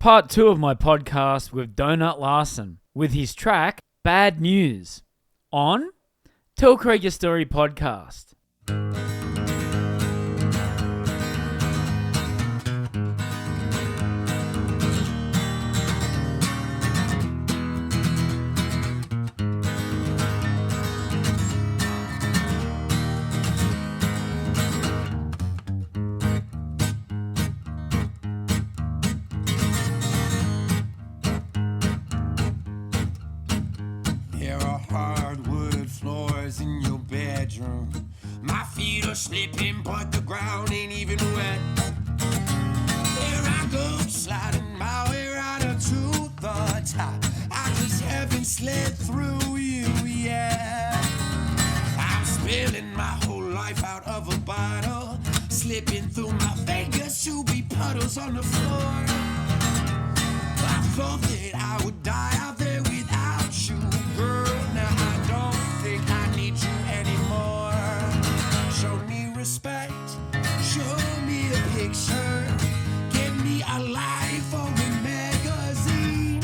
part 2 of my podcast with Donut Larsen with his track Bad News on Tell Craig Your Story podcast. Slipping, but the ground ain't even wet. Here I go, sliding my way right up to the top. I just haven't slid through you yet. I'm spilling my whole life out of a bottle, slipping through my fingers to be puddles on the floor. I thought that I would die out there without you, girl. Now I don't think I need you anymore. Show me respect, show me a picture, give me a life or a magazine.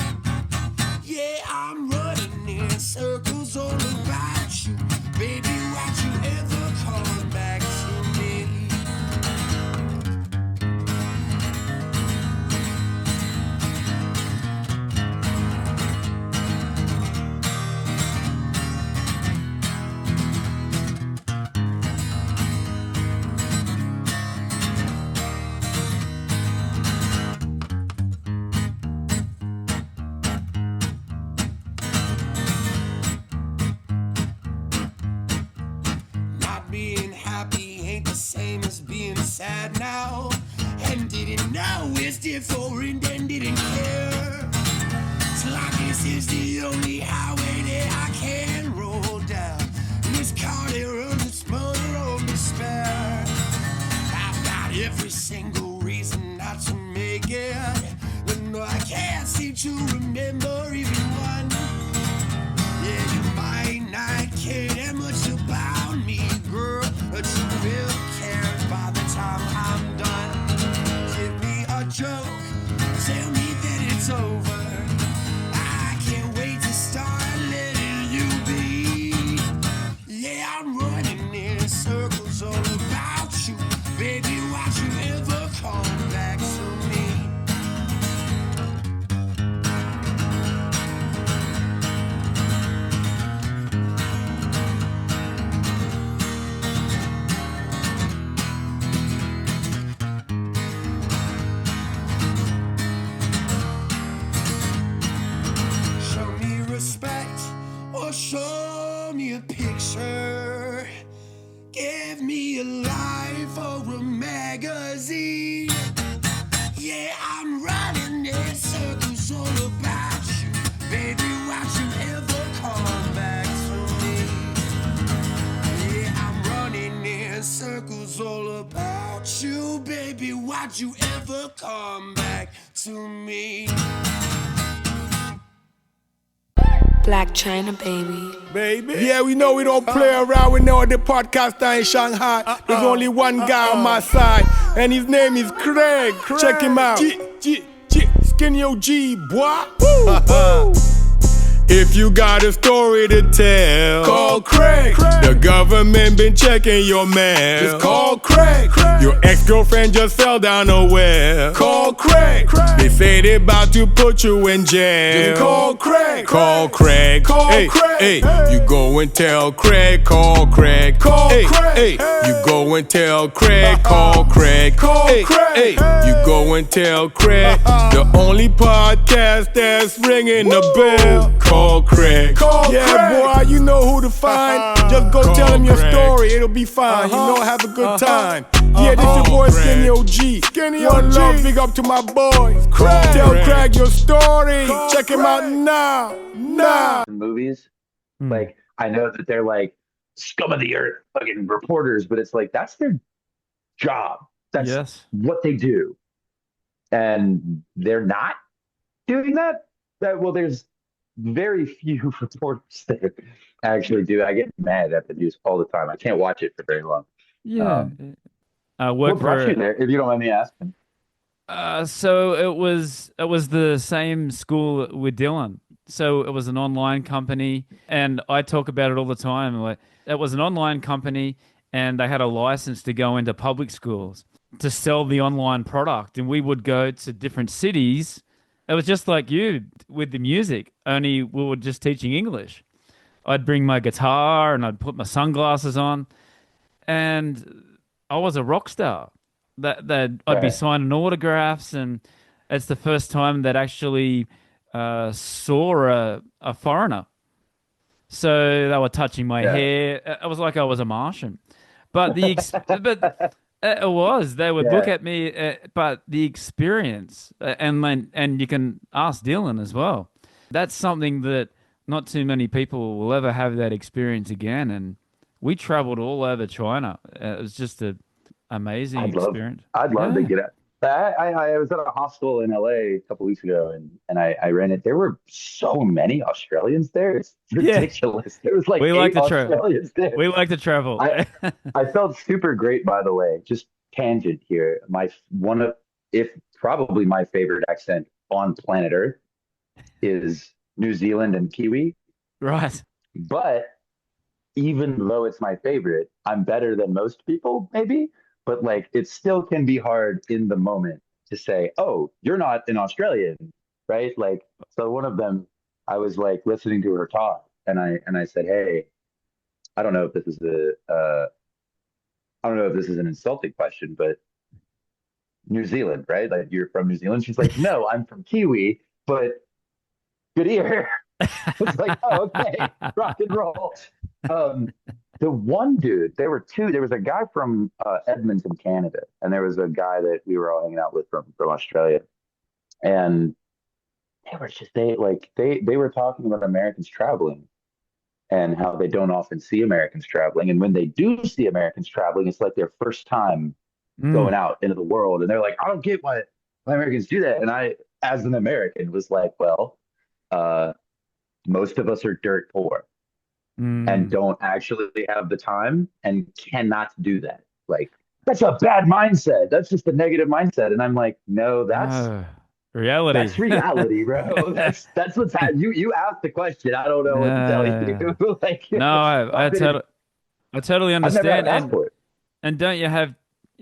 Yeah, I'm running in circles all about you. Baby, why'd you ever come back to me? Same as being sad now, and didn't know it's different and didn't care. Till like this is the only highway that I can roll down. This car that runs its motor on despair. I've got every single reason not to make it, but no, I can't seem to remember even one. Yeah, you might not care that much about me, girl, but you will care by the time I'm done. Give me a joke, tell me that it's over. I can't wait to start letting you be. Yeah, I'm running in circles all about you. Baby, why'd you ever come back to me? Show me a picture, give me a life or a magazine. Yeah, I'm running in circles all about you. Baby, why'd you ever come back to me? Yeah, I'm running in circles all about you. Baby, why'd you ever come back to me? Black China, baby. Yeah, we know we don't play around. We know the podcaster in Shanghai. There's only one guy on my side, and his name is Craig. Check him out. Skinny OG, boy. If you got a story to tell, call Craig. The government been checking your mail. Just call Craig. Your ex-girlfriend just fell down a well. Call Craig. They say they about to put you in jail. Just call Craig. Call Craig. Call Craig. Hey, you go and tell Craig. Call Craig. Call Craig. Hey, you go and tell Craig. Call Craig. Call Craig. Hey, you go and tell Craig. The only podcast that's ringing the bell. Call Craig. Boy, you know who to find. Just go tell him your story, it'll be fine. You know, have a good time. Yeah, this your boy Skinny OG. One love, big up to my boys. Tell Craig your story. Check him out now. Movies, like, I know that they're like scum of the earth fucking reporters, but it's like that's their job. That's what they do. And they're not doing that. Well, there's very few reporters that actually do. I get mad at the news all the time. I can't watch it for very long. Yeah. What brought you there, if you don't mind me asking? So it was the same school with Dylan. So it was an online company, and I talk about it all the time. Like it was an online company, and they had a license to go into public schools to sell the online product, and we would go to different cities. It was just like you with the music, only we were just teaching English. I'd bring my guitar and I'd put my sunglasses on, and I was a rock star. That I'd be Right. signing autographs, and it's the first time that actually saw a foreigner. So they were touching my Yeah. hair. It was like I was a Martian. But it was. They would look Yeah. at me, but the experience, and you can ask Dylan as well. That's something that not too many people will ever have that experience again. And we traveled all over China. It was just an amazing I'd love, experience. I'd love to Yeah. get it. I was at a hostel in LA a couple weeks ago, and I ran it. There were so many Australians there. It's Yeah. ridiculous. There was like We like eight to travel. Australians there. We like to travel. I I felt super great, by the way. Just tangent here. My one of, if probably my favorite accent on planet Earth is New Zealand and Kiwi. Right. But even though it's my favorite, I'm better than most people, maybe. But like, it still can be hard in the moment to say, "Oh, you're not an Australian," right? Like, so one of them, I was like listening to her talk, and I said, "Hey, I don't know if this is I don't know if this is an insulting question, but New Zealand, right? Like, you're from New Zealand?" She's like, "No, I'm from Kiwi, but good ear." It's like, oh, okay, rock and roll. Um, the one dude, there were two. There was a guy from Edmonton, Canada, and there was a guy that we were all hanging out with from Australia. And they were talking about Americans traveling and how they don't often see Americans traveling. And when they do see Americans traveling, it's like their first time Mm. going out into the world. And they're like, I don't get why Americans do that. And I, as an American, was like, well, uh, most of us are dirt poor and Mm. don't actually have the time and cannot do that. Like, that's a bad mindset. That's just a negative mindset. And I'm like, no, No. Reality. that's reality, bro. That's what's happening. You asked the question. I don't know what to tell Uh, you. Like, no, I've been in, I totally I've never had a understand. passport. And don't you have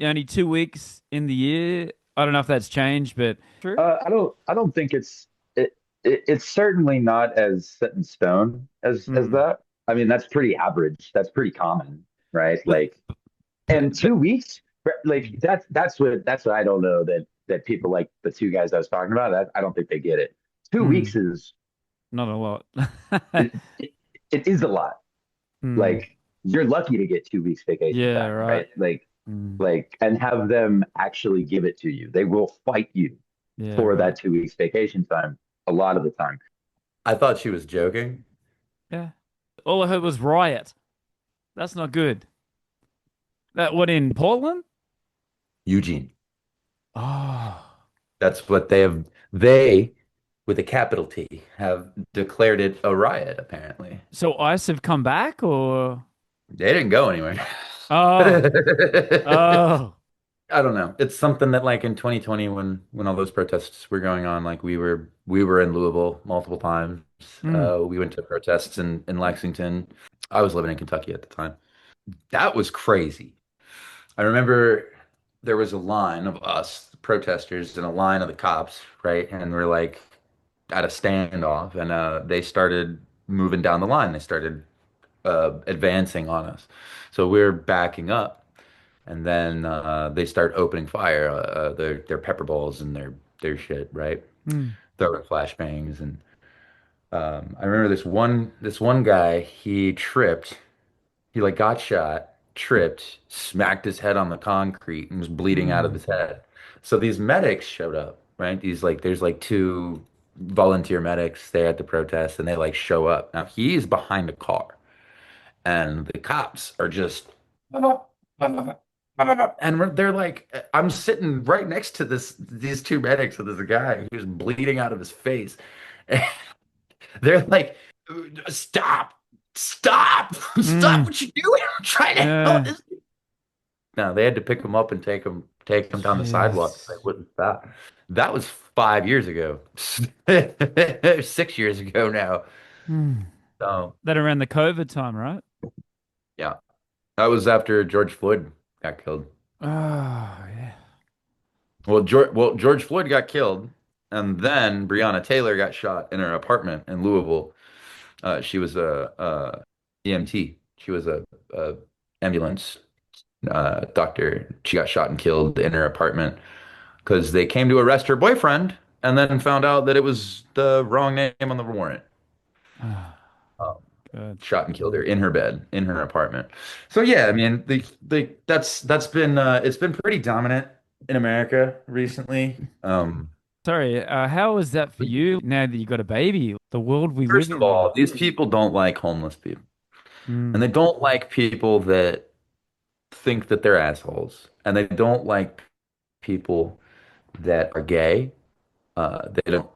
only 2 weeks in the year? I don't know if that's changed, but true. I don't think it's certainly not as set in stone as Mm. that. I mean, that's pretty average. That's pretty common, right? But, Like, and but 2 weeks, like that's what I don't know that people like the two guys I was talking about. I don't think they get it. Two mm, weeks is not a lot. it, it, it is a lot. Mm. Like, you're lucky to get 2 weeks vacation Yeah, time, right. right? Like Mm. like and have them actually give it to you. They will fight you Yeah, for right. that 2 weeks vacation time a lot of the time. I thought she was joking. Yeah. All I heard was riot. That's not good. That what in Portland? Eugene. Oh. That's what they have. They, with a capital T, have declared it a riot, apparently. So ICE have come back or They didn't go anywhere. oh. Oh. I don't know. It's something that like in 2020 when all those protests were going on, like we were in Louisville multiple times. Mm. We went to protests in Lexington. I was living in Kentucky at the time. That was crazy. I remember there was a line of us protesters and a line of the cops, right? And we're like at a standoff, and they started moving down the line. They started advancing on us, so we're backing up, and then they start opening fire, their pepper balls and their shit, right? Mm. Throwing flashbangs, and I remember this one guy, he tripped. He like got shot, tripped, smacked his head on the concrete, and was bleeding out of Mm. his head. So these medics showed up, right? These like there's like two volunteer medics there at the protest, and they like show up. Now he's behind a car, and the cops are just and they're like, I'm sitting right next to these two medics, and there's a guy who's bleeding out of his face. They're like, stop, stop Mm. what you doing. I'm trying to help Yeah. this. No, they had to pick him up and take them down the sidewalk. They Jeez. wouldn't stop. That was 5 years ago, 6 years ago now. Hmm. So That around the COVID time, right? yeah, that was after George Floyd got killed. Oh, yeah. George Floyd got killed, and then Breonna Taylor got shot in her apartment in Louisville. She was a EMT. She was a ambulance doctor. She got shot and killed in her apartment because they came to arrest her boyfriend and then found out that it was the wrong name on the warrant. Ah, Um, good. Shot and killed her in her bed in her apartment. So yeah, I mean, that's been it's been pretty dominant in America recently. Sorry, how is that for you now that you got a baby? The world we live First of in. all, these people don't like homeless people, and Mm, they don't like people that think that they're assholes, and they don't like people that are gay. They don't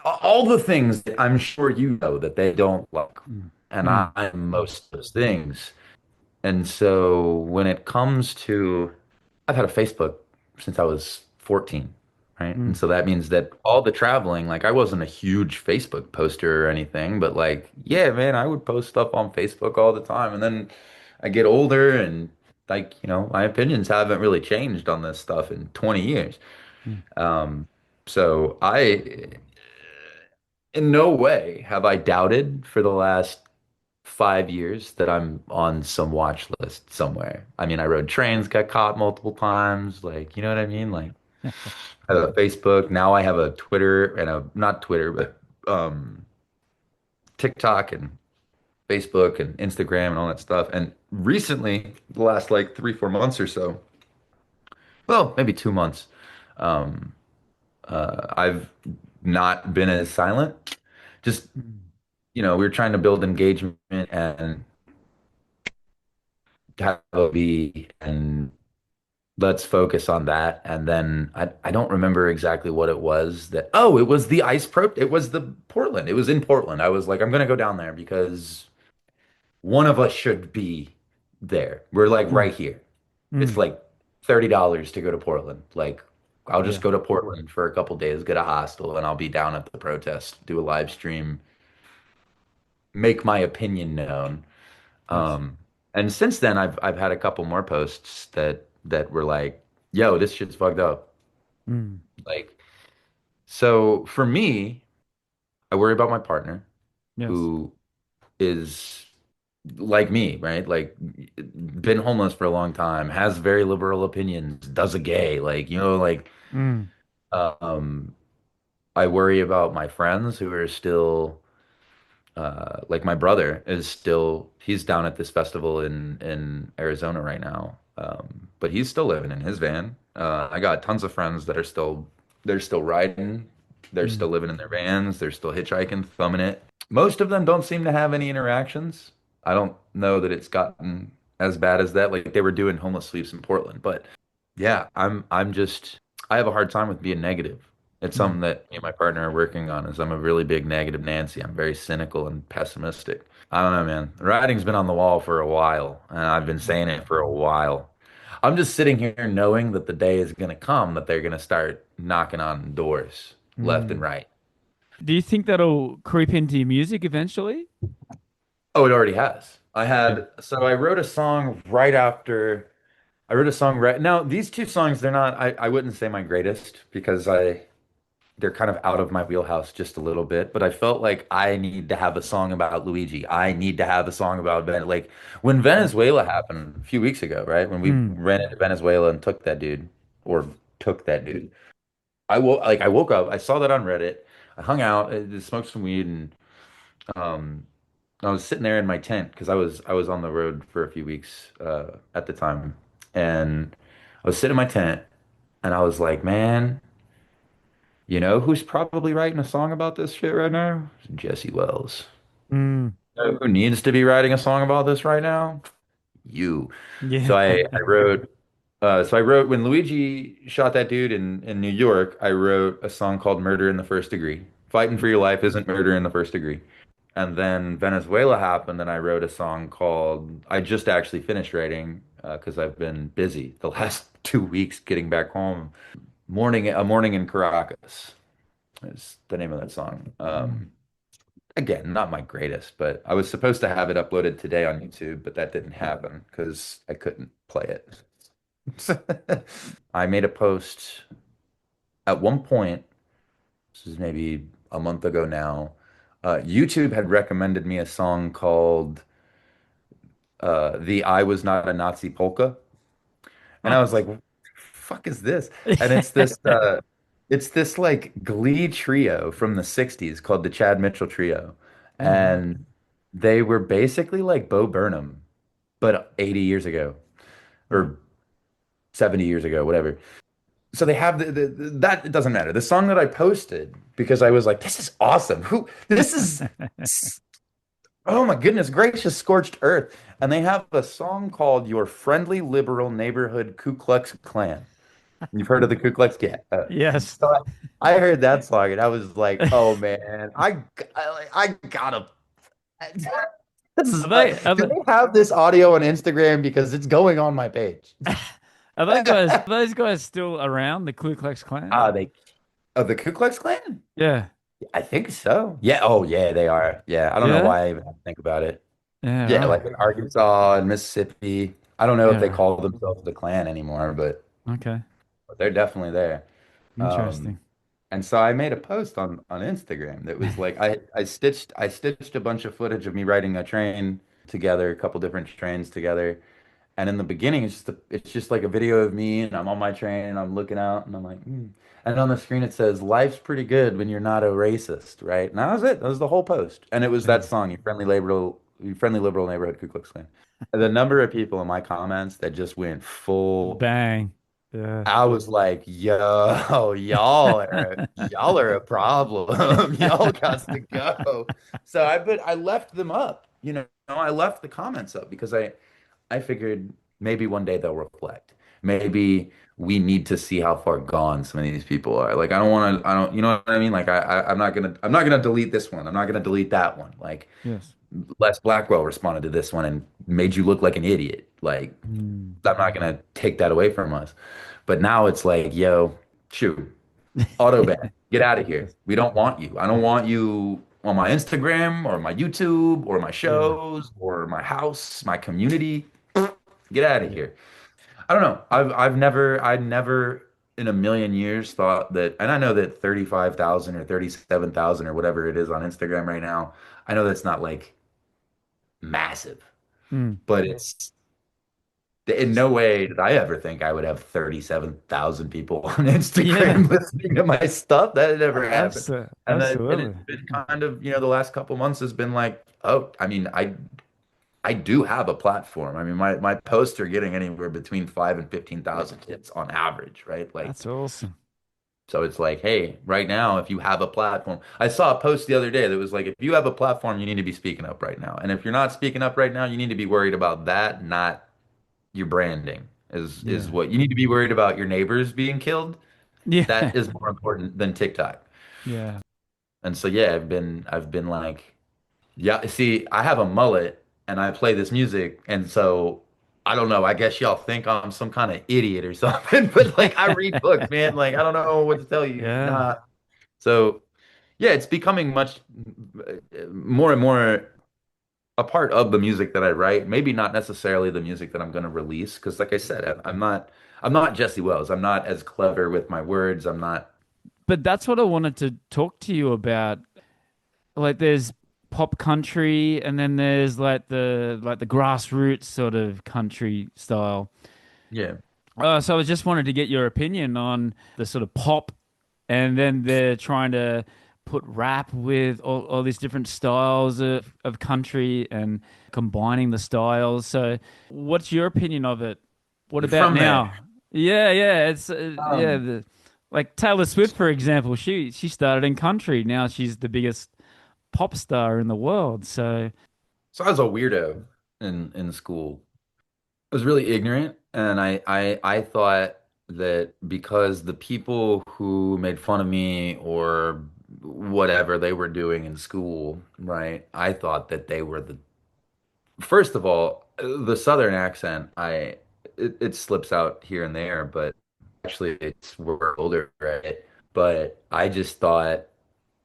all the things that I'm sure you know that they don't like, mm, and mm, I'm most of those things. And so when it comes to, I've had a Facebook since I was 14, right? And mm, so that means that all the traveling, like I wasn't a huge Facebook poster or anything, but like, yeah, man, I would post stuff on Facebook all the time. And then I get older and like, my opinions haven't really changed on this stuff in 20 years. mm, Um, so in no way have I doubted for the last 5 years that I'm on some watch list somewhere. I mean, I rode trains, got caught multiple times. Like, you know what I mean? Like, I have a Facebook. Now I have a Twitter and not Twitter, but TikTok and Facebook and Instagram and all that stuff. And recently, the last like 3, 4 months or so, well, maybe 2 months, um, I've not been as silent. Just, mm, we were trying to build engagement and have a be and let's focus on that. And then I don't remember exactly what it was it was the it was the Portland. It was in Portland. I was like, I'm gonna go down there because one of us should be there. We're like mm, right here. It's mm. like $30 to go to Portland. Like I'll just Yeah. go to Portland for a couple days, get a hostel, and I'll be down at the protest, do a live stream, make my opinion known. Yes. Um, and since then, I've had a couple more posts that were like, "Yo, this shit's fucked up." Mm, Like, so for me, I worry about my partner, yes. who is like me, right? Like, been homeless for a long time, has very liberal opinions, does a gay, like, Mm, um, I worry about my friends who are still like my brother is still he's down at this festival in Arizona right now. But he's still living in his van. I got tons of friends that are still they're still riding, they're mm, still living in their vans, they're still hitchhiking, thumbing it. Most of them don't seem to have any interactions. I don't know that it's gotten as bad as that. Like they were doing homeless sweeps in Portland, but yeah, I'm just I have a hard time with being negative. It's mm, something that me and my partner are working on is I'm a really big negative Nancy. I'm very cynical and pessimistic. I don't know, man. The writing's been on the wall for a while, and I've been saying it for a while. I'm just sitting here knowing that the day is going to come that they're going to start knocking on doors left and mm. right. Do you think that'll creep into your music eventually? Oh, it already has. Yeah. So I wrote a song right after I wrote a song right now. These two songs, they're not, I wouldn't say my greatest because they're kind of out of my wheelhouse just a little bit, but I felt like I need to have a song about Luigi. I need to have a song about like when Venezuela happened a few weeks ago, right? When we Mm, ran into Venezuela and took that dude. I woke up, I saw that on Reddit. I hung out, smoked some weed, and um, I was sitting there in my tent because I was on the road for a few weeks at the time, and I was sitting in my tent, and I was like, man. You know who's probably writing a song about this shit right now? Jesse Wells. mm. You know who needs to be writing a song about this right now? You. Yeah. So I wrote when Luigi shot that dude in New York, I wrote a song called Murder in the First Degree. Fighting for your life isn't murder in the first degree. And then Venezuela happened, and I wrote a song called I just actually finished writing because I've been busy the last 2 weeks getting back home. A Morning in Caracas is the name of that song. Again, not my greatest, but I was supposed to have it uploaded today on YouTube, but that didn't happen because I couldn't play it. I made a post at one point, this is maybe a month ago now. YouTube had recommended me a song called The I Was Not a Nazi Polka. And I was like, what the fuck is this? And it's this like Glee trio from the 60s called the Chad Mitchell Trio. Oh, right. And they were basically like Bo Burnham, but 80 years ago Right. or 70 years ago, whatever. So they have that it doesn't matter. The song that I posted because I was like, this is awesome. This is oh my goodness gracious, Scorched Earth. And they have a song called Your Friendly Liberal Neighborhood Ku Klux Klan. You've heard of the Ku Klux Klan? Yes. So I heard that song and I was like, oh man, I gotta. This is Are they, are do they, they have this audio on Instagram because it's going on my page? are those guys still around, the Ku Klux Klan? They the Ku Klux Klan? Yeah. I think so. Yeah. Oh, yeah, they are. Yeah. I don't know Yeah. why I even have to think about it. Yeah, Yeah, right. like in Arkansas and Mississippi. I don't know if Yeah, they right. call themselves the Klan anymore, Okay. but they're definitely there. Um, Interesting. and so I made a post on Instagram that was like I stitched a bunch of footage of me riding a train together, a couple different trains together. And in the beginning, it's just like a video of me, and I'm on my train, and I'm looking out, and I'm like, hmm. And on the screen it says, "Life's pretty good when you're not a racist," right? And that was it. That was the whole post, and it was that Yeah. song, Your Friendly Liberal Neighborhood Ku Klux Klan." The number of people in my comments that just went full. Bang. Yeah. I was like, "Yo, y'all are a problem. Y'all got to go." So I left them up. I left the comments up because I figured maybe one day they'll reflect. Maybe we need to see how far gone some of these people are. Like I don't, you know what I mean? Like I'm not gonna delete this one. I'm not gonna delete that one. Like Yes. Les Blackwell responded to this one and made you look like an idiot. Like Mm. I'm not gonna take that away from us. But now it's like, yo, shoot, auto ban, get out of here. Yes. We don't want you. I don't want you on my Instagram or my YouTube or my Yeah. shows or my house, my community. Get out of Yeah. here. I don't know. I never in a million years thought that, and I know that 35,000 or 37,000 or whatever it is on Instagram right now, I know that's not like massive, Mm. but it's in no way did I ever think I would have 37,000 people on Yeah. Instagram listening to my stuff. That never happened. And Absolutely. it's been kind of, the last couple months has been like, oh, I mean, I do have a platform. I mean, my posts are getting anywhere between 5 and 15,000 hits on average, right? Like, That's awesome. so it's like, hey, right now, if you have a platform, I saw a post the other day that was like, if you have a platform, you need to be speaking up right now. And if you're not speaking up right now, you need to be worried about that, not your branding. Is Yeah. what you need to be worried about your neighbors being killed. Yeah. That is more important than TikTok. Yeah. And so yeah, I've been like, yeah, see, I have a mullet and I play this music, and so I don't know. I guess y'all think I'm some kind of idiot or something, but like I read books, man. Like I don't know what to tell you. Yeah. Nah. So yeah, it's becoming much more and more a part of the music that I write. Maybe not necessarily the music that I'm going to release, because like I said, I'm not Jesse Wells. I'm not as clever with my words. I'm not. But that's what I wanted to talk to you about. Like there's pop country and then there's like the grassroots sort of country style. Yeah. So I just wanted to get your opinion on the sort of pop, and then they're trying to put rap with all these different styles of country and combining the styles. So what's your opinion of it? What You're about from there. now? Yeah, yeah, it's yeah, Um, like Taylor Swift, for example, she started in country. Now she's the biggest pop star in the world. So so I was a weirdo in school. I was really ignorant, and I thought that because the people who made fun of me or whatever they were doing in school, right? I thought that they were the first of all, the Southern accent. it slips out here and there, but actually it's we're older, right? But I just thought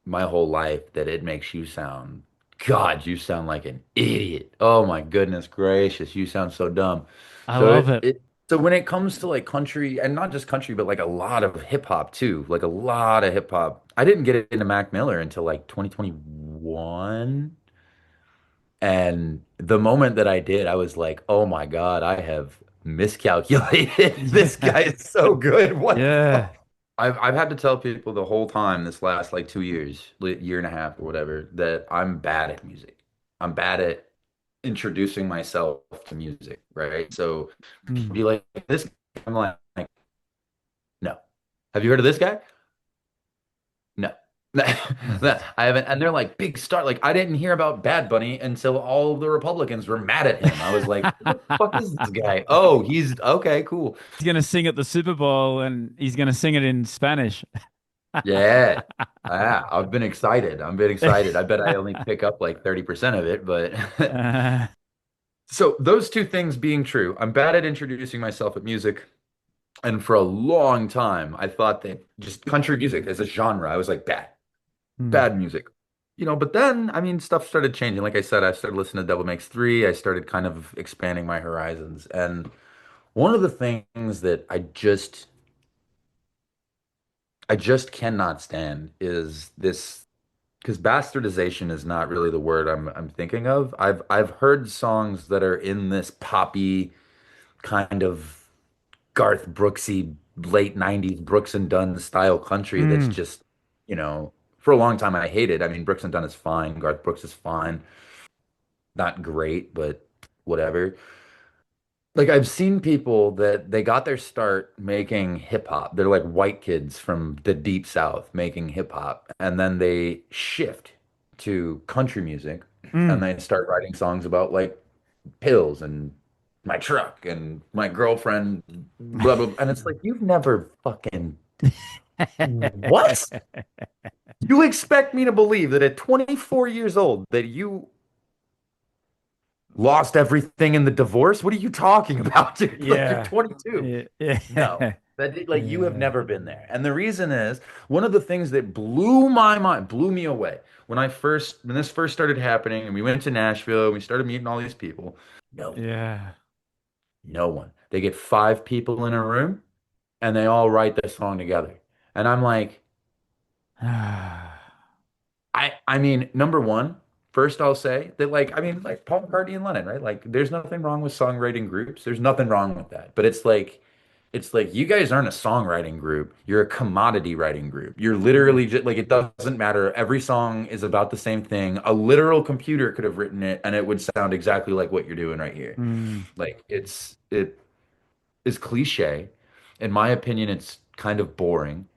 my whole life that it makes you sound, God, you sound like an idiot. Oh my goodness gracious, you sound so dumb. I So love it. so when it comes to like country and not just country, but like a lot of hip hop too, like a lot of hip hop. I didn't get into Mac Miller until like 2021. And the moment that I did, I was like, oh my God, I have miscalculated. This Yeah. guy is so good. What the Yeah. fuck? I've had to tell people the whole time this last like 2 years, year and a half or whatever, that I'm bad at music. I'm bad at introducing myself to music, right? So Mm. be like this, I'm like, no. Have you heard of this guy? No. I haven't, and they're like big star. Like I didn't hear about Bad Bunny until all of the Republicans were mad at him. I was like, who the fuck is this guy? Oh, he's okay, cool. He's gonna sing at the Super Bowl and he's gonna sing it in Spanish. Yeah. Ah, I've been excited. I've been excited. I bet I only pick up like 30% of it, but Uh, so those two things being true, I'm bad at introducing myself at music. And for a long time, I thought that just country music as a genre, I was like, mm. bad music. But then, I mean, stuff started changing. Like I said, I started listening to Devil Makes Three. I started kind of expanding my horizons. And one of the things that I just cannot stand is this, because bastardization is not really the word I'm thinking of. I've heard songs that are in this poppy kind of Garth Brooksy late 90s Brooks and Dunn style country that's Mm. just, for a long time I hated. I mean, Brooks and Dunn is fine, Garth Brooks is fine. Not great, but whatever. Like I've seen people that they got their start making hip hop. They're like white kids from the deep South making hip hop, and then they shift to country music and Mm. they start writing songs about like pills and my truck and my girlfriend, blah blah. And it's like you've never fucking what? You expect me to believe that at 24 years old that you lost everything in the divorce? What are you talking about, dude? Like you're Yeah. 22. Yeah. No. Yeah. Like you have never been there. And the reason is one of the things that blew my mind, blew me away when this first started happening and we went to Nashville, we started meeting all these people. No, Yeah. no one. They get five people in a room and they all write this song together. And I'm like, Yeah. I mean, number one, first I'll say that like Paul McCartney and Lennon, right? Like there's nothing wrong with songwriting groups. There's nothing wrong with that. But it's like you guys aren't a songwriting group. You're a commodity writing group. You're literally just like it doesn't matter. Every song is about the same thing. A literal computer could have written it and it would sound exactly like what you're doing right here. Mm. Like it is cliche. In my opinion, it's kind of boring.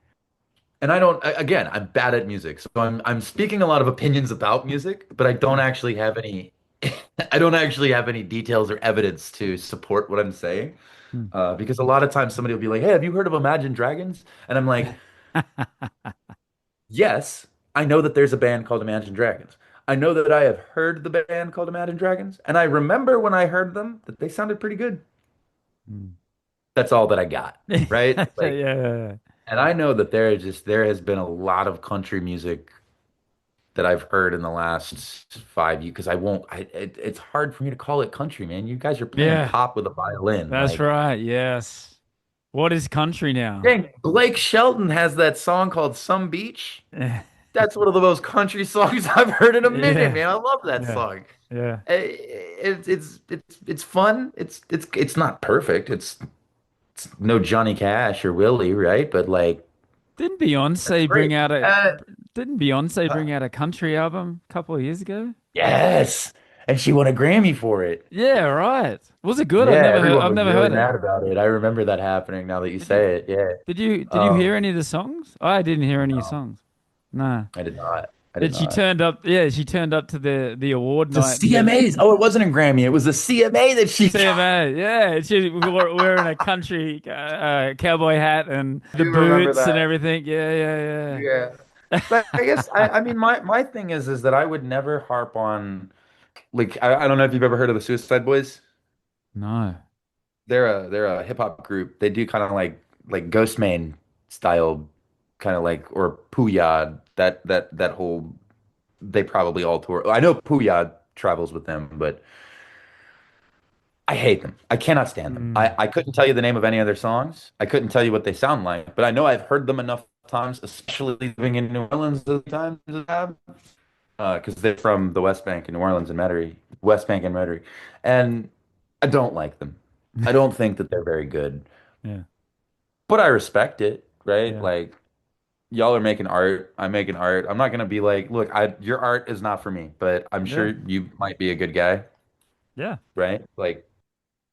And I don't, again, I'm bad at music. So I'm speaking a lot of opinions about music, but I don't actually have any I don't actually have any details or evidence to support what I'm saying. Mm. Because a lot of times somebody will be like, "Hey, have you heard of Imagine Dragons?" And I'm like, "Yes, I know that there's a band called Imagine Dragons. I know that I have heard the band called Imagine Dragons, and I remember when I heard them that they sounded pretty good. Mm. That's all that I got, right? Like, Yeah. and I know that there has been a lot of country music that I've heard in the last 5 years because it's hard for me to call it country, man. You guys are playing Yeah. pop with a violin. That's Like, right. Yes. What is country now? dang, Blake Shelton has that song called Some Beach. That's one of the most country songs I've heard in a minute, Yeah. man. I love that Yeah. song. Yeah. It's fun. It's not perfect. It's no Johnny Cash or Willie, right? But like, Didn't that's Beyonce bring great. out a didn't Beyonce bring out a country album a couple of years ago? Yes, and she won a Grammy for it. Yeah, right. Was it good? Yeah, everyone I've was never really heard it. mad about it. I remember that happening now that you Did you say it. Yeah. did you hear Um, any of the songs? I didn't hear any no, songs. No. I did not. I did And she not. turned up, yeah, she turned up to the award The night and said, CMAs. Oh, it wasn't a Grammy. It was the CMA that she got. CMA, yeah, she wearing a country cowboy hat and I the do remember boots and that. everything. Yeah. Yeah. But I guess I mean my thing is that I would never harp on like I don't know if you've ever heard of the Suicide Boys. No. they're a hip hop group. They do kind of like Ghostman style, kind of like or Pouya. That whole they probably all tour. I know Pouya travels with them, but I hate them. I cannot stand them. Mm. I couldn't tell you the name of any of their songs. I couldn't tell you what they sound like, but I know I've heard them enough times, especially living in New Orleans the times I have, because they're from the West Bank in New Orleans and Metairie, West Bank and Metairie, and I don't like them. I don't think that they're very good, Yeah. but I respect it, right? Yeah. Like y'all are making art, I'm making art. I'm not gonna be like, look, your art is not for me, but I'm Yeah. sure you might be a good guy, Yeah. right? Like.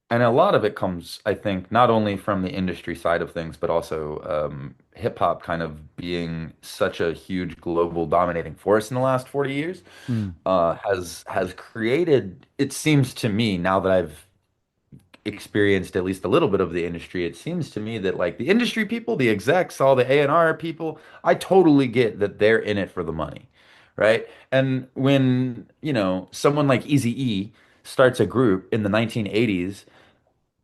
And a lot of it comes, I think, not only from the industry side of things, but also hip hop kind of being such a huge global dominating force in the last 40 years, Mm. has created, it seems to me, now that I've experienced at least a little bit of the industry, it seems to me that like the industry people, the execs, all the A&R people, I totally get that they're in it for the money, right? And when, someone like Eazy-E starts a group in the 1980s,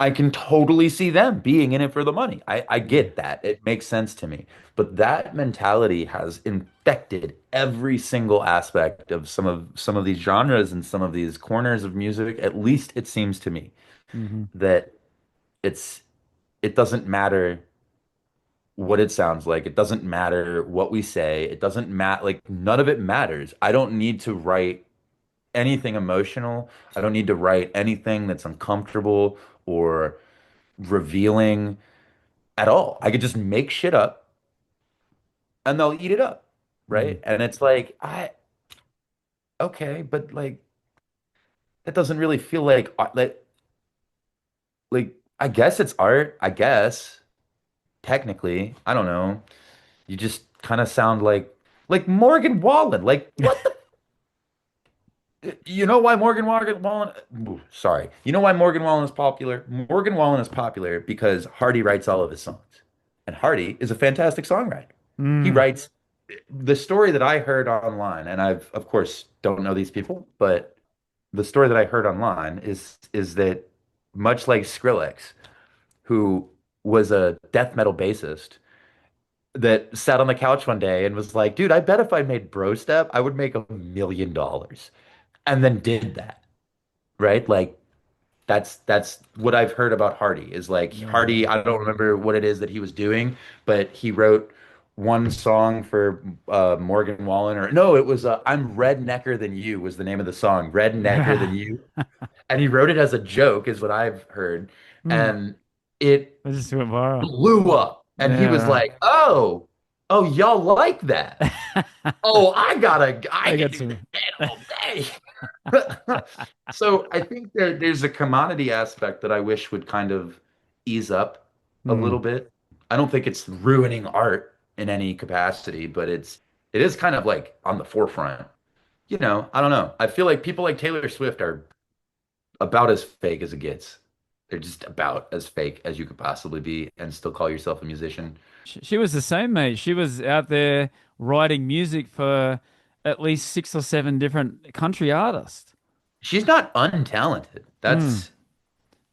I can totally see them being in it for the money. I Yeah. get that. It makes sense to me. But that mentality has infected every single aspect of some of these genres and some of these corners of music. At least it seems to me Hmm. that it's it doesn't matter what it sounds like. It doesn't matter what we say. It doesn't matter. Like none of it matters. I don't need to write anything emotional. I don't need to write anything that's uncomfortable or revealing at all. I could just make shit up and they'll eat it up, Mm. right? And it's like, okay, but like that doesn't really feel like like I guess it's art, I guess, technically. I don't know. You just kind of sound like Morgan Wallen. Like what you know why Morgan Wallen ooh, sorry. You know why Morgan Wallen is popular? Morgan Wallen is popular because Hardy writes all of his songs. And Hardy is a fantastic songwriter. He Mm. writes the story that I heard online, and I've of course don't know these people, but the story that I heard online is that much like Skrillex, who was a death metal bassist that sat on the couch one day and was like, dude, I bet if I made Bro Step, I would make $1 million. And then did that, right? Like that's what I've heard about Hardy is like Yeah. Hardy, I don't remember what it is that he was doing, but he wrote one song for Morgan Wallen or no, it was I'm Rednecker Than You was the name of the song, Rednecker Than Yeah. You. And he wrote it as a joke is what I've heard. Mm. And it I just went viral. blew up. And he was Yeah. like, oh, y'all like that. Right. Oh, I I can got do some. that all day. So I think there's a commodity aspect that I wish would kind of ease up a little Mm. bit. I don't think it's ruining art in any capacity, but it is kind of like on the forefront. I don't know. I feel like people like Taylor Swift are about as fake as it gets. They're just about as fake as you could possibly be and still call yourself a musician. She was the same, mate. She was out there writing music for at least six or seven different country artists. She's not untalented. Mm. That's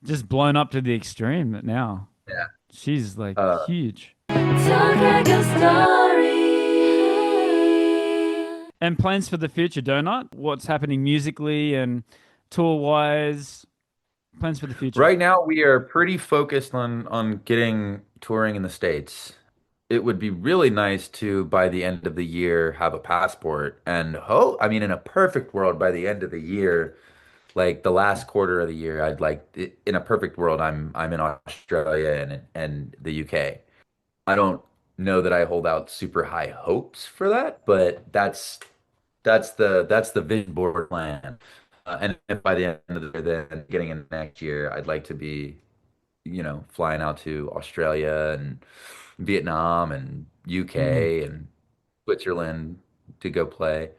Just blown up to the extreme now. yeah. She's like Uh, huge. Talk like a story. And plans for the future, Donut? What's happening musically and tour wise? Plans for the future. Right now, we are pretty focused on getting touring in the States. It would be really nice to, by the end of the year, have a passport. And I mean, in a perfect world, by the end of the year, like the last quarter of the year, I'd like, in a perfect world, I'm in Australia and the UK. I don't know that I hold out super high hopes for that, but that's the vision board plan. And if by the end of the year, then getting in next year, I'd like to be, flying out to Australia and Vietnam and Mm. UK and Switzerland to go play.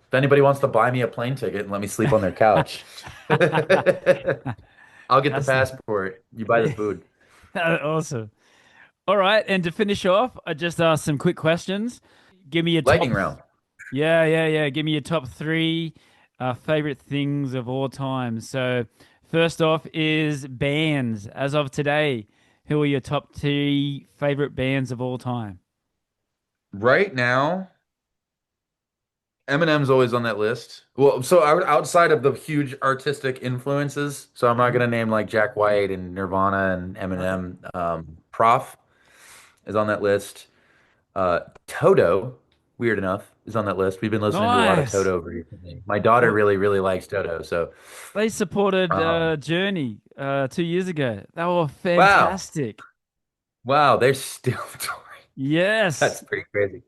If anybody wants to buy me a plane ticket and let me sleep on their couch, I'll get the That's the passport. You buy the food. awesome. All right, and to finish off, I just asked some quick questions. Give me your Lightning top. round. Yeah, yeah, yeah. Give me your top three favorite things of all time. So, First off is bands. As of today, who are your top three favorite bands of all time? Right now, Eminem's always on that list. Well, so outside of the huge artistic influences, so I'm not Mhm. gonna name like Jack White and Nirvana and Okay. Eminem. Prof is on that list. Toto, weird enough, is on that list. We've been listening to a lot of Nice. Toto recently. My daughter Well, really, really likes Toto. So, they supported um, Journey 2 years ago. They were wow, fantastic. wow, they're still touring. That's Yes. pretty crazy.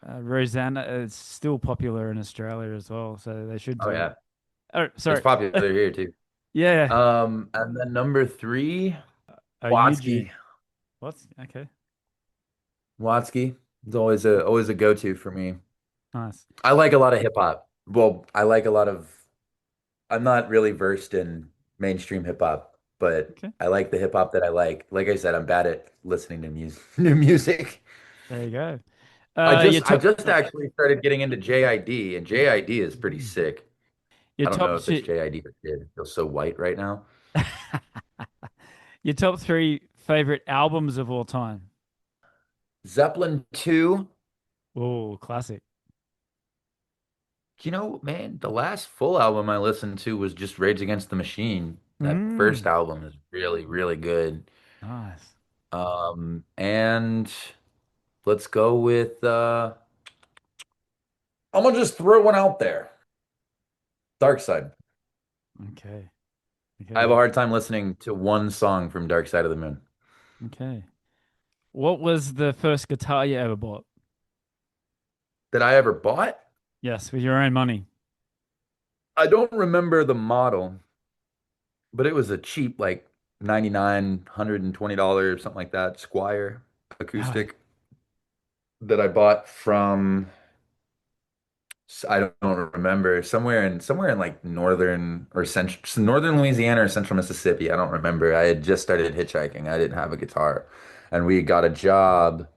Rosanna is still popular in Australia as well, so they should Oh do. yeah, Oh, it's sorry. popular here too. Yeah. And then number three, Watsky. Eugene. What's okay? Watsky is always a go-to for me. Nice. I like a lot of hip hop. Well, I like a lot of. I'm not really versed in mainstream hip hop, but Okay. I like the hip hop that I like. Like I said, I'm bad at listening to music, new music. There you go. Your I top. just actually started getting into JID, and JID is pretty sick. Your I don't know top if it's shit. JID or kid. It feels so white right now. Your top three favorite albums of all time. Zeppelin 2. Oh, classic. You know, man, the last full album I listened to was just Rage Against the Machine. That first Mm, album is really, really good. nice. And let's go with I'm gonna just throw one out there. Dark Side. Okay. I have a Okay. hard time listening to one song from Dark Side of the Moon Okay. What was the first guitar you ever bought? that I ever bought. Yes, with your own money. I don't remember the model, but it was a cheap, like 99, $120, something like that, Squire Ah, acoustic that I bought from I don't remember somewhere in like northern or central northern Louisiana or central Mississippi. I don't remember. I had just started hitchhiking. I didn't have a guitar, and we got a job.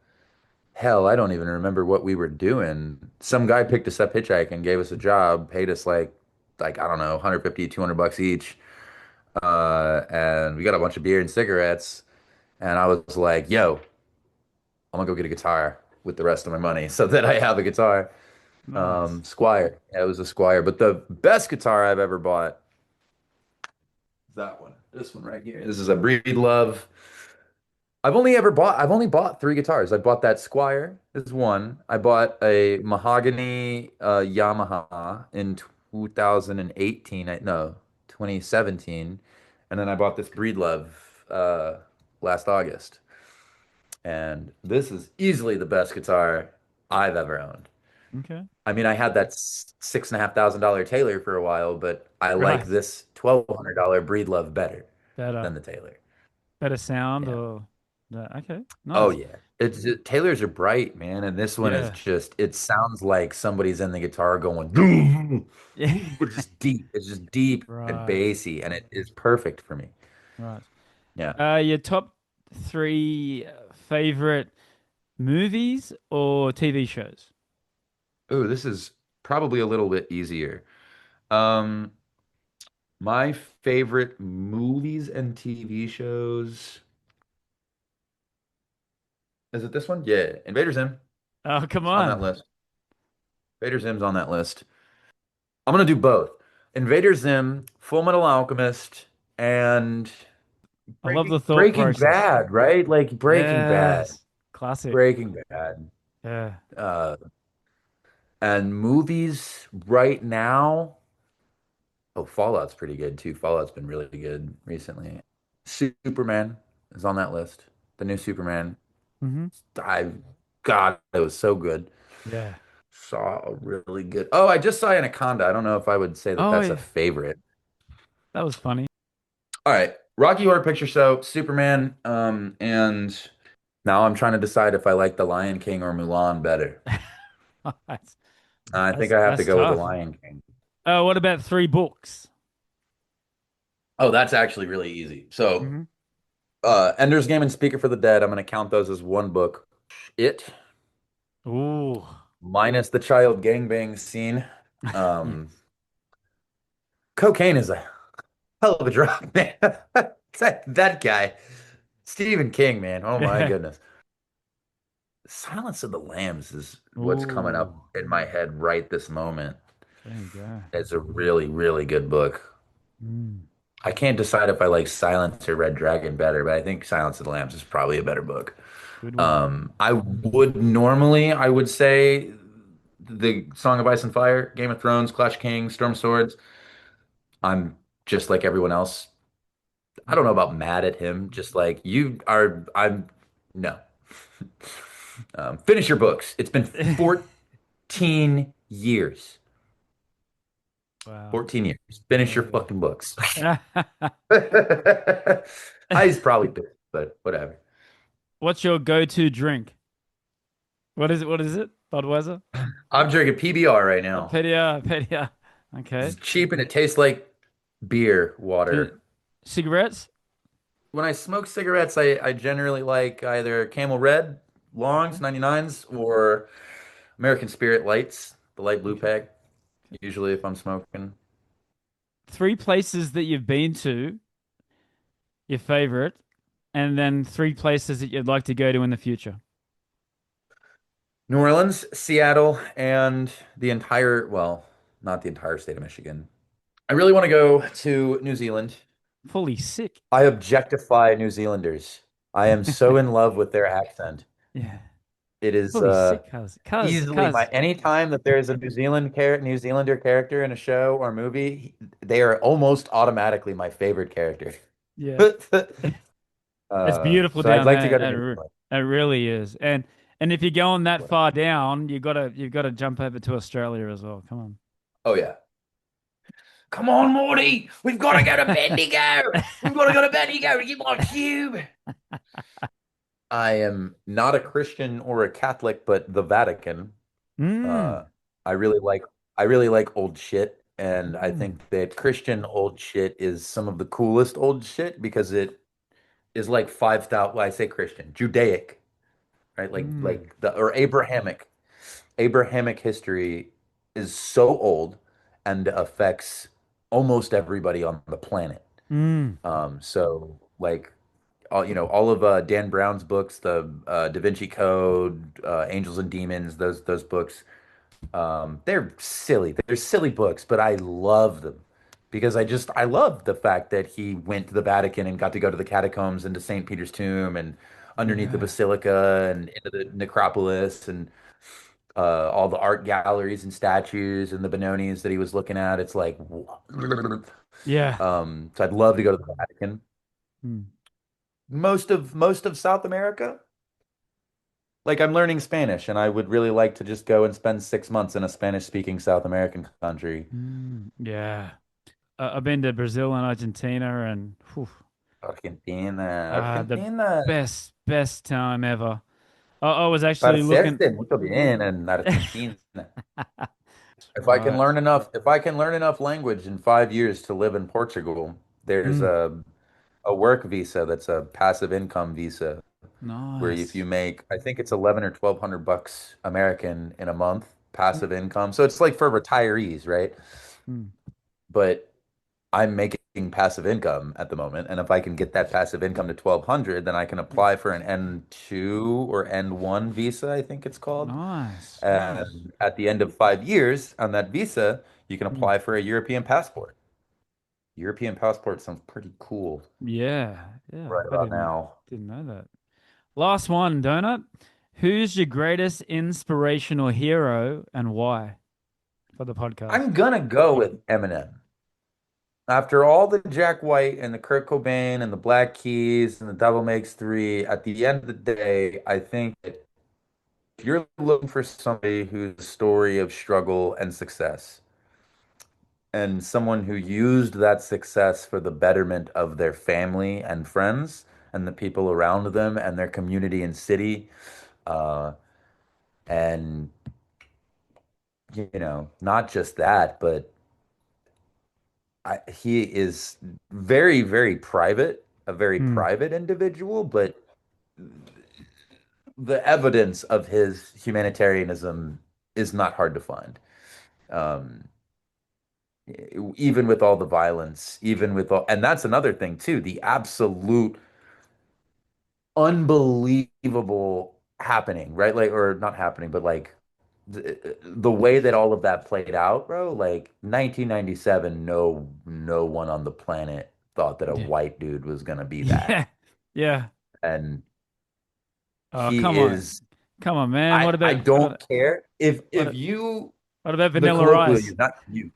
Hell, I don't even remember what we were doing. Some guy picked us up hitchhiking, gave us a job, paid us like I don't know, 150, $200 each. And we got a bunch of beer and cigarettes, and I was like, "Yo, I'm gonna go get a guitar with the rest of my money so that I have a guitar." nice. Squire. Yeah, it was a Squire. But the best guitar I've ever bought is that one. This one right here. This is a Breed Love. I've only bought three guitars. I bought that Squire is one. I bought a mahogany Yamaha in 2018. No, 2017. And then I bought this Breed Love last August. And this is easily the best guitar I've ever owned. Okay. I mean, I had that $6,500 Taylor for a while, but I like Right. this $1,200 Breedlove better Better. than the Taylor. Better sound Yeah. or okay. Oh Nice. yeah. Taylors are bright, man, and this one is Yeah. just it sounds like somebody's in the guitar going "Doo, Yeah. doo," but just deep. It's just deep and Right. bassy, and it is perfect for me. Right. Yeah. Your top three favorite movies or TV shows? Ooh, this is probably a little bit easier. Um, my favorite movies and TV shows. Is it this one? Yeah, Invader Zim. Oh, come It's on that on. list. Invader Zim's on that list. I'm gonna do both. Invader Zim, Full Metal Alchemist, and I love the thought Breaking process. Bad, right? Like Breaking Bad. Yes. Classic. Breaking Bad. Yeah. Uh, and movies right now. Oh, Fallout's pretty good too. Fallout's been really good recently. Superman is on that list. The new Superman. Hmm. I God, it was so good. Yeah. Saw a really good. Oh, I just saw Anaconda. I don't know if I would say that Oh, that's a yeah. favorite. That was funny. All right, Rocky Horror Picture Show, Superman, and now I'm trying to decide if I like The Lion King or Mulan better. That's I think that's I have to that's go with The tough. Lion King. What about three books? Oh, that's actually really easy. So, Hmm. Ender's Game and Speaker for the Dead, I'm going to count those as one book. It, Ooh. minus the child gangbang scene. Yeah. Um, cocaine is a hell of a drop, man. That guy, Stephen King, man. Oh my Yeah. goodness. Silence of the Lambs is what's coming up Ooh, in my head right this moment. there you go. It's a really, really good book. Mm. I can't decide if I like Silence or Red Dragon better, but I think Silence of the Lambs is probably a better book. Good one. I would normally, I would say the Song of Ice and Fire, Game of Thrones, Clash of Kings, Storm of Swords. I'm just like everyone else. I don't know about mad at him, just like you are. I'm no. Finish your books. It's been 14 years. Wow. 14 years. Finish your Yeah. fucking books. Yeah. He's probably pissed, but whatever. What's your go-to drink? What is it? What is it? Budweiser? I'm drinking PBR right Oh, now. Pedia, Pedia. Okay. It's cheap and it tastes like beer C water. cigarettes? When I smoke cigarettes, I generally like either Camel Red, Okay. Longs, 99s, or American Spirit Lights, the light blue Okay. pack, usually if I'm smoking. Three places that you've been to, your favorite, and then three places that you'd like to go to in the future. New Orleans, Seattle, and the entire, well, not the entire state of Michigan. I really want to go to New Zealand. Fully sick. I objectify New Zealanders. I am so in love with their accent. Yeah. It is Fully sick, cuz. easily my Cuz. any time that there is a New Zealander character in a show or movie, they are almost automatically my favorite character. Yeah. It's beautiful So I'd down like to there. go to New Zealand. It really is. And if you're going that far down, you've gotta jump over to Australia as well. Come Oh yeah. Come on, Morty. We've got to go to Bendigo. We've got to go to Bendigo to get my cube. I am not a Christian or a Catholic, but the Vatican. on. Uh, I really like I really like old shit, and I Mm. think that Christian old shit is some of the coolest old shit because it is like 5,000, well, I say Christian, Judaic, right? Mm. Like the or Abrahamic. Abrahamic history is so old and affects almost everybody on the planet. Mm. So like all of Dan Brown's books, the Da Vinci Code, Angels and Demons, those books, they're silly. They're silly books, but I love them because I love the fact that he went to the Vatican and got to go to the catacombs and to St. Peter's tomb and underneath the Yeah. basilica and into the necropolis and all the art galleries and statues and the Benonies that he was looking at. It's like, Yeah. so I'd love to go to the Vatican. Mm. Most of South America. Like I'm learning Spanish, and I would really like to just go and spend 6 months in a Spanish-speaking South American country. Mm. Yeah. I've been to Brazil and Argentina and whew, Argentina, the Argentina. best time ever. I was actually looking. Parecerte muito bien en Argentina. Right. If I can learn enough language in 5 years to live in Portugal, there's Mm. a work visa that's a passive income visa where if you Nice. make, I think it's 11 or 1200 bucks American in a month, passive income. So it's like for retirees, right? Mm. But I'm making passive income at the moment, and if I can get that passive income to 1200, then I can apply for an N2 or N1 visa, I think it's called. Nice. Nice. And at the end of 5 years on that visa, you can Mm. apply for a European passport. European passport sounds pretty cool Yeah. Yeah. right I about now. didn't know that. Last one, Donut. Who's your greatest inspirational hero and why for the podcast? I'm gonna go with Eminem. After all the Jack White and the Kurt Cobain and the Black Keys and the Devil Makes Three, at the end of the day, I think that if you're looking for somebody whose story of struggle and success, and someone who used that success for the betterment of their family and friends and the people around them and their community and city, uh, and not just that, but he is very, very private, a very Hmm. private individual, but the evidence of his humanitarianism is not hard to find. Um, even with all the violence, even with all, and that's another thing too, the absolute unbelievable happening, right? Like, or not happening, but like the way that all of that played out, bro, like 1997, no one on the planet thought that a Yeah. white dude was gonna be that. Yeah. Yeah. And Oh, he come on. is, Come on, man. I don't care if what, you, what about the Vanilla colloquial Ice? you, not you,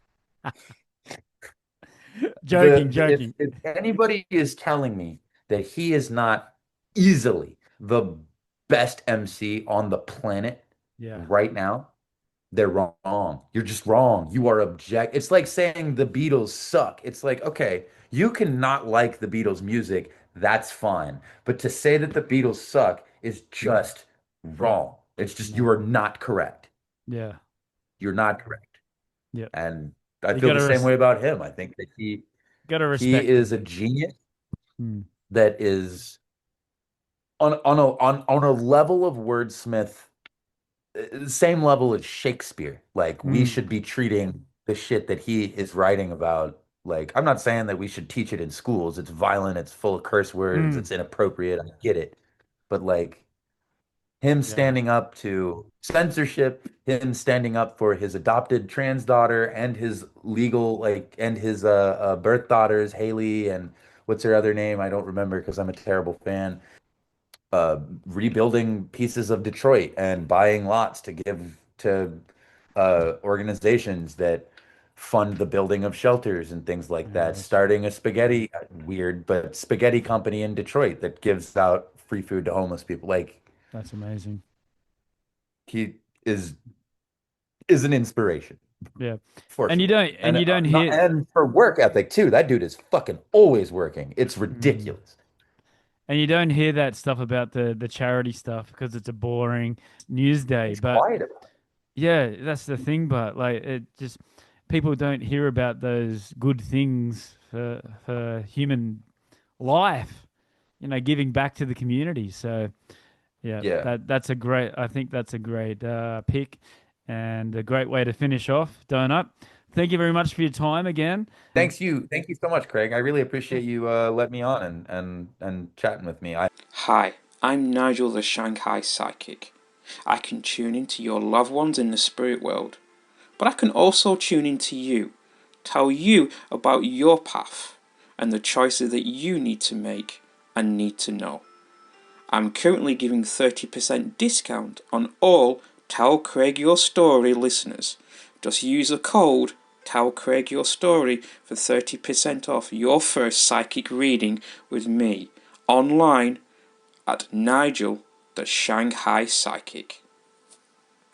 Joking, if joking. anybody is telling me that he is not easily the best MC on the planet Yeah. right now, they're wrong. You're just wrong. You are object. It's like saying the Beatles suck. It's like, okay, you can not like the Beatles music, that's fine. But to say that the Beatles suck is just wrong. It's just No. you are not correct. Yeah. You're not correct. Yeah. And I You feel gotta the same way about him. I think that gotta he respect is him. a genius Hmm. that is on a level of wordsmith, same level as Shakespeare. Like we Hmm. should be treating the shit that he is writing about. Like I'm not saying that we should teach it in schools. It's violent, it's full of curse words, Hmm. it's inappropriate. I get it. But like him Yeah. standing up to censorship, him standing up for his adopted trans daughter and his legal like and his birth daughters, Haley and what's her other name? I don't remember because I'm a terrible fan. Rebuilding pieces of Detroit and buying lots to give to organizations that fund the building of shelters and things like Yeah, that. Starting a spaghetti, weird, but spaghetti company in Detroit that gives out free food to homeless people. Like that's amazing. he is an inspiration Yeah. for And you sure. don't and And you don't not hear and for work ethic too. That dude is fucking always working. It's Mm. ridiculous. And you don't hear that stuff about the charity stuff because it's a boring news day. He's But quiet about yeah, that's the thing. But like, it just people don't hear about those good things for human life. Giving back to the community. So yeah, it. Yeah. that's a great. I think that's a great pick and a great way to finish off. Donut. Thank you very much for your time again. Thank you so much, Craig. I really appreciate you letting me on and chatting with me. Hi, I'm Nigel the Shanghai Psychic. I can tune into your loved ones in the spirit world, but I can also tune into you, tell you about your path and the choices that you need to make and need to know. I'm currently giving 30% discount on all Tell Craig Your Story listeners. Just use the code Tell Craig Your Story for 30% off your first psychic reading with me online at Nigel the Shanghai Psychic.